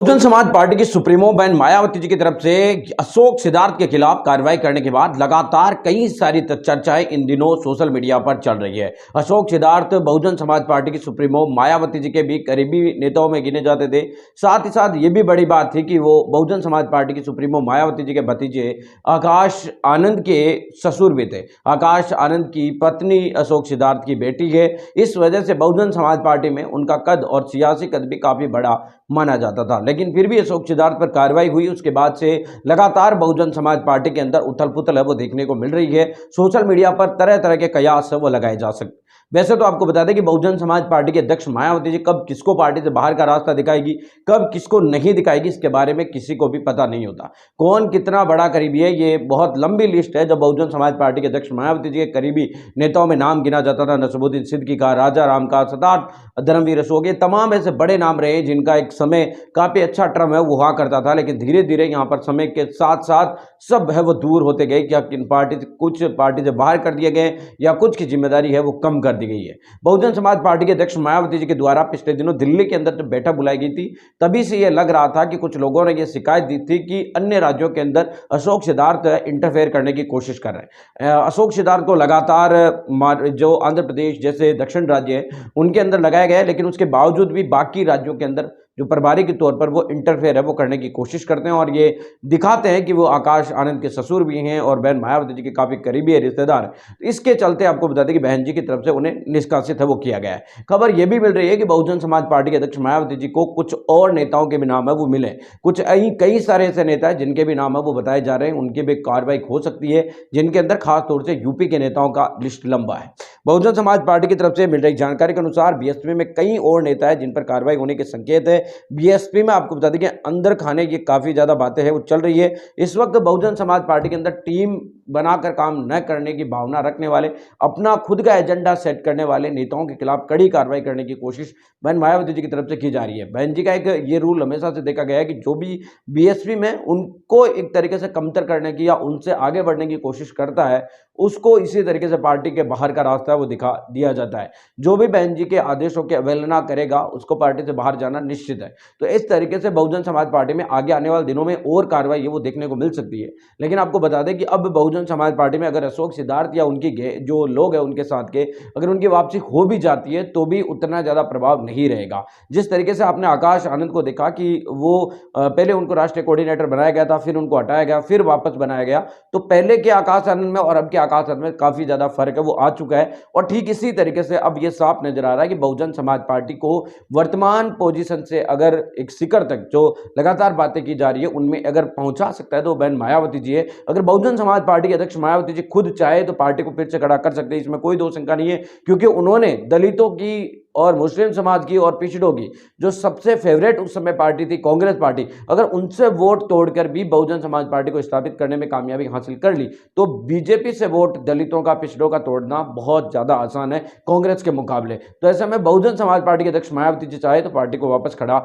Bahujan Samaj party की supremo बहन मायावती जी की तरफ से अशोक सिद्धार्थ के खिलाफ कार्रवाई करने के बाद लगातार कई सारी चर्चाएं इन दिनों सोशल मीडिया पर चल रही है। अशोक सिद्धार्थ बहुजन समाज पार्टी की सुप्रीमो मायावती जी के भी करीबी नेताओं में गिने जाते थे। साथ ही साथ ये भी बड़ी बात थी कि वो बहुजन समाज पार्टी की सुप्रीमो मायावती जी के भतीजे आकाश आनंद के ससुर भी थे। आकाश आनंद की पत्नी अशोक सिद्धार्थ की बेटी है। इस वजह से बहुजन समाज पार्टी में उनका कद और सियासी कद भी काफी बड़ा माना जाता था, लेकिन फिर भी अशोक सिद्धार्थ पर कार्रवाई हुई। उसके बाद से लगातार बहुजन समाज पार्टी के अंदर उथल पुथल है वो देखने को मिल रही है। सोशल मीडिया पर तरह तरह के कयास है वो लगाए जा सकते। वैसे तो आपको बता दें कि बहुजन समाज पार्टी के अध्यक्ष मायावती जी कब किसको पार्टी से बाहर का रास्ता दिखाएगी, कब किसको नहीं दिखाएगी, इसके बारे में किसी को भी पता नहीं होता। कौन कितना बड़ा करीबी है, ये बहुत लंबी लिस्ट है। जब बहुजन समाज पार्टी के अध्यक्ष मायावती जी के करीबी नेताओं में नाम गिना जाता था, नसरुद्दीन सिद्दीकी का, राजा राम का, सिद्धार्थ धर्मवीर अशोक, ये तमाम ऐसे बड़े नाम रहे जिनका एक समय काफी अच्छा टर्म है वो हुआ करता था। लेकिन धीरे धीरे यहाँ पर समय के साथ साथ सब है वो दूर होते गए। क्या किन पार्टी कुछ पार्टी से बाहर कर दिए गए या कुछ की जिम्मेदारी है वो कम कर दी गई है। बहुजन समाज पार्टी के अध्यक्ष मायावती जी के द्वारा पिछले दिनों दिल्ली के अंदर जब बैठक बुलाई गई थी, तभी से यह लग रहा था कि कुछ लोगों ने यह शिकायत दी थी कि अन्य राज्यों के अंदर अशोक सिद्धार्थ इंटरफेयर करने की कोशिश कर रहे हैं। अशोक सिद्धार्थ को लगातार जो आंध्र प्रदेश जैसे दक्षिण राज्य है उनके अंदर लगाया गया है, लेकिन उसके बावजूद भी बाकी राज्यों के अंदर जो प्रभारी के तौर पर वो इंटरफेयर है वो करने की कोशिश करते हैं और ये दिखाते हैं कि वो आकाश आनंद के ससुर भी हैं और बहन मायावती जी के काफी करीबी है, रिश्तेदार। तो इसके चलते आपको बता दें कि बहन जी की तरफ से उन्हें निष्कासित है वो किया गया है। खबर ये भी मिल रही है कि बहुजन समाज पार्टी के अध्यक्ष मायावती जी को कुछ और नेताओं के भी नाम है वो मिले। कुछ कई सारे ऐसे नेता हैं जिनके भी नाम है वो बताए जा रहे हैं, उनकी भी कार्रवाई हो सकती है, जिनके अंदर खास तौर से यूपी के नेताओं का लिस्ट लंबा है। बहुजन समाज पार्टी की तरफ से मिल रही जानकारी के अनुसार बीएसपी में कई और नेता है जिन पर कार्रवाई होने के संकेत है। बीएसपी में आपको बता दें कि अंदर खाने की काफी ज्यादा बातें हैं वो चल रही है। इस वक्त बहुजन समाज पार्टी के अंदर टीम बनाकर काम न करने की भावना रखने वाले, अपना खुद का एजेंडा सेट करने वाले नेताओं के खिलाफ कड़ी कार्रवाई करने की कोशिश बहन मायावती जी की तरफ से की जा रही है। बहन जी का एक ये रूल हमेशा से देखा गया है कि जो भी बीएसपी में उनको एक तरीके से कमतर करने की या उनसे आगे बढ़ने की कोशिश करता है, उसको इसी तरीके से पार्टी के बाहर का रास्ता है वो दिखा दिया जाता है। जो भी बहन जी के आदेशों की अवहेलना करेगा उसको पार्टी से बाहर जाना निश्चित है। तो इस तरीके से बहुजन समाज पार्टी में आगे आने वाले दिनों में और कार्रवाई है वो देखने को मिल सकती है। लेकिन आपको बता दें कि अब बहुजन समाज पार्टी में अगर अशोक सिद्धार्थ या उनकी जो लोग हैं उनके साथ के, अगर उनकी वापसी हो भी जाती है तो भी उतना ज्यादा प्रभाव नहीं रहेगा। जिस तरीके से आपने आकाश आनंद को देखा कि वो पहले उनको राष्ट्रीय कोऑर्डिनेटर बनाया गया था, फिर उनको हटाया गया, फिर वापस बनाया गया, तो पहले के आकाश आनंद में और अब के आकाश आनंद में काफी ज्यादा फर्क है वो आ चुका है। और ठीक इसी तरीके से अब ये साफ नजर आ रहा है कि बहुजन समाज पार्टी को वर्तमान पोजीशन से अगर एक शिखर तक जो लगातार बातें की जा रही है उनमें अगर पहुंचा सकता है तो बहन मायावती जी है। अगर बहुजन समाज पार्टी के अध्यक्ष मायावती जी खुद चाहे तो पार्टी को फिर से खड़ा कर सकते हैं, इसमें कोई दो शंका नहीं है, क्योंकि उन्होंने दलितों की और मुस्लिम समाज की और पिछड़ों की जो सबसे फेवरेट उस समय पार्टी थी कांग्रेस पार्टी, अगर उनसे वोट तोड़कर भी बहुजन समाज पार्टी को स्थापित करने में कामयाबी हासिल कर ली तो बीजेपी से वोट दलितों का, पिछड़ों का तोड़ना बहुत ज्यादा आसान है कांग्रेस के मुकाबले। तो ऐसे में बहुजन समाज पार्टी के अध्यक्ष मायावती जी चाहे तो पार्टी को वापस खड़ा